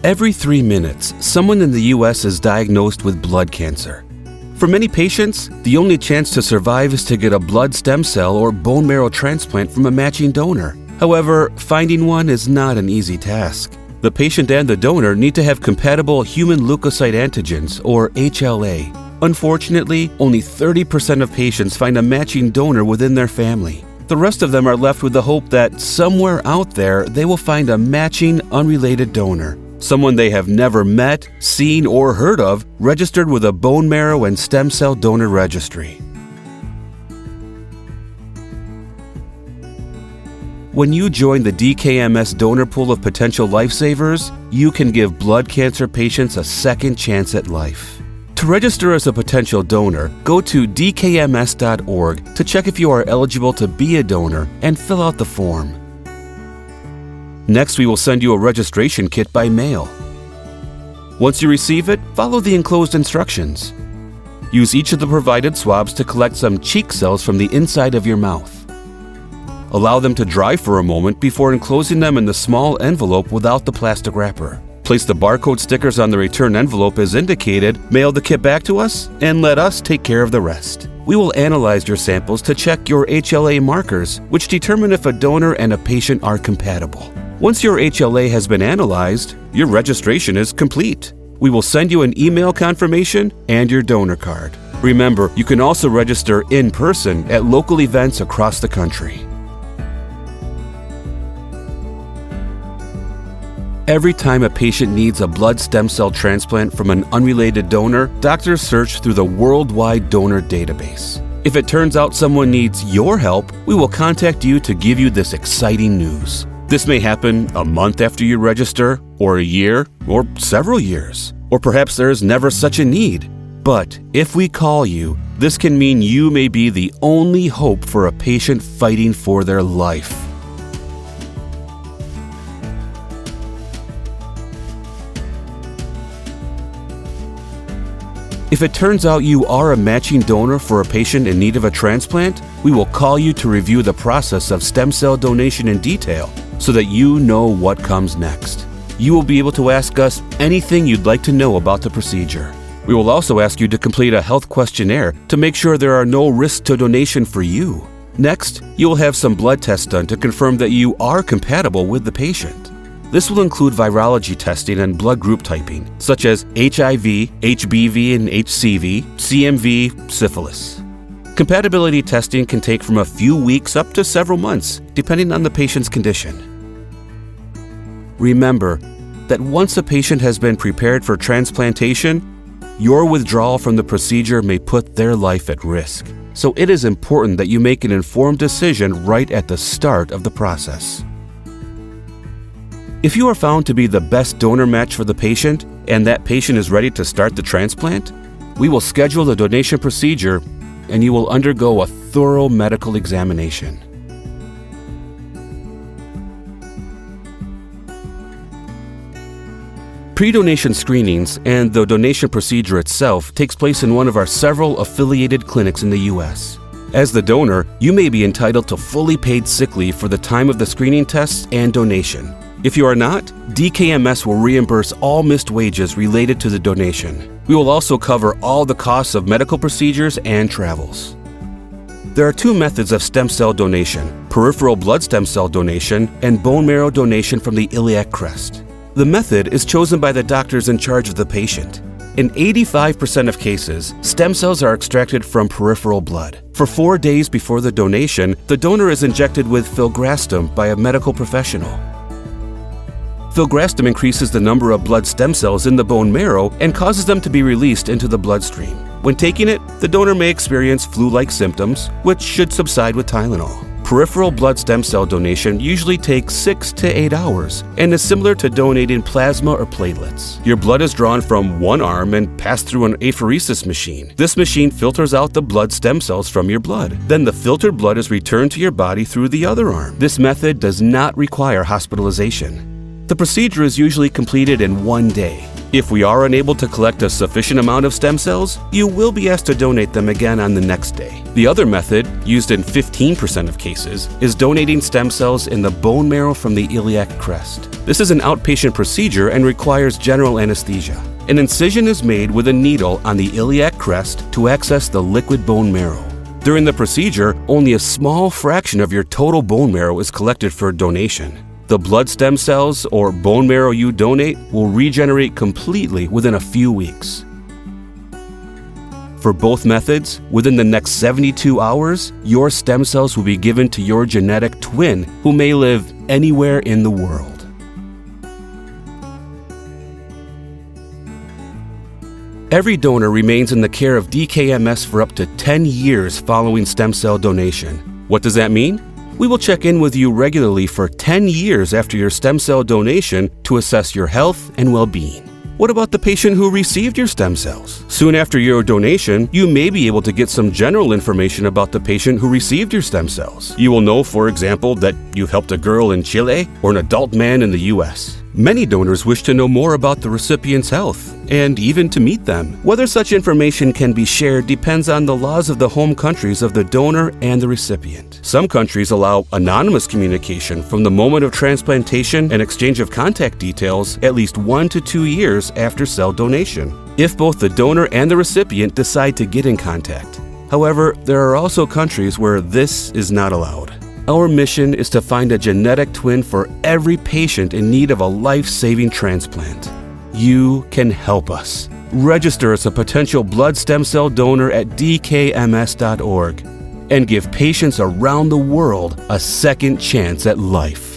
Every 3 minutes, someone in the U.S. is diagnosed with blood cancer. For many patients, the only chance to survive is to get a blood stem cell or bone marrow transplant from a matching donor. However, finding one is not an easy task. The patient and the donor need to have compatible human leukocyte antigens, or HLA. Unfortunately, only 30% of patients find a matching donor within their family. The rest of them are left with the hope that somewhere out there they will find a matching, unrelated donor. Someone they have never met, seen, or heard of, registered with a bone marrow and stem cell donor registry. When you join the DKMS donor pool of potential lifesavers, you can give blood cancer patients a second chance at life. To register as a potential donor, go to dkms.org to check if you are eligible to be a donor and fill out the form. Next, we will send you a registration kit by mail. Once you receive it, follow the enclosed instructions. Use each of the provided swabs to collect some cheek cells from the inside of your mouth. Allow them to dry for a moment before enclosing them in the small envelope without the plastic wrapper. Place the barcode stickers on the return envelope as indicated, mail the kit back to us, and let us take care of the rest. We will analyze your samples to check your HLA markers, which determine if a donor and a patient are compatible. Once your HLA has been analyzed, your registration is complete. We will send you an email confirmation and your donor card. Remember, you can also register in person at local events across the country. Every time a patient needs a blood stem cell transplant from an unrelated donor, doctors search through the worldwide donor database. If it turns out someone needs your help, we will contact you to give you this exciting news. This may happen a month after you register, or a year, or several years. Or perhaps there is never such a need. But if we call you, this can mean you may be the only hope for a patient fighting for their life. If it turns out you are a matching donor for a patient in need of a transplant, we will call you to review the process of stem cell donation in detail so that you know what comes next. You will be able to ask us anything you'd like to know about the procedure. We will also ask you to complete a health questionnaire to make sure there are no risks to donation for you. Next, you will have some blood tests done to confirm that you are compatible with the patient. This will include virology testing and blood group typing, such as HIV, HBV and HCV, CMV, syphilis. Compatibility testing can take from a few weeks up to several months, depending on the patient's condition. Remember that once a patient has been prepared for transplantation, your withdrawal from the procedure may put their life at risk. So it is important that you make an informed decision right at the start of the process. If you are found to be the best donor match for the patient and that patient is ready to start the transplant, we will schedule the donation procedure and you will undergo a thorough medical examination. Pre-donation screenings and the donation procedure itself takes place in one of our several affiliated clinics in the U.S. As the donor, you may be entitled to fully paid sick leave for the time of the screening tests and donation. If you are not, DKMS will reimburse all missed wages related to the donation. We will also cover all the costs of medical procedures and travels. There are two methods of stem cell donation: peripheral blood stem cell donation and bone marrow donation from the iliac crest. The method is chosen by the doctors in charge of the patient. In 85% of cases, stem cells are extracted from peripheral blood. For 4 days before the donation, the donor is injected with filgrastim by a medical professional. Filgrastim increases the number of blood stem cells in the bone marrow and causes them to be released into the bloodstream. When taking it, the donor may experience flu-like symptoms, which should subside with Tylenol. Peripheral blood stem cell donation usually takes 6 to 8 hours and is similar to donating plasma or platelets. Your blood is drawn from one arm and passed through an apheresis machine. This machine filters out the blood stem cells from your blood. Then the filtered blood is returned to your body through the other arm. This method does not require hospitalization. The procedure is usually completed in 1 day. If we are unable to collect a sufficient amount of stem cells, you will be asked to donate them again on the next day. The other method, used in 15% of cases, is donating stem cells in the bone marrow from the iliac crest. This is an outpatient procedure and requires general anesthesia. An incision is made with a needle on the iliac crest to access the liquid bone marrow. During the procedure, only a small fraction of your total bone marrow is collected for donation. The blood stem cells or bone marrow you donate will regenerate completely within a few weeks. For both methods, within the next 72 hours, your stem cells will be given to your genetic twin who may live anywhere in the world. Every donor remains in the care of DKMS for up to 10 years following stem cell donation. What does that mean? We will check in with you regularly for 10 years after your stem cell donation to assess your health and well-being. What about the patient who received your stem cells? Soon after your donation, you may be able to get some general information about the patient who received your stem cells. You will know, for example, that you've helped a girl in Chile or an adult man in the US. Many donors wish to know more about the recipient's health and even to meet them. Whether such information can be shared depends on the laws of the home countries of the donor and the recipient. Some countries allow anonymous communication from the moment of transplantation and exchange of contact details at least 1 to 2 years after cell donation, if both the donor and the recipient decide to get in contact. However, there are also countries where this is not allowed. Our mission is to find a genetic twin for every patient in need of a life-saving transplant. You can help us. Register as a potential blood stem cell donor at dkms.org and give patients around the world a second chance at life.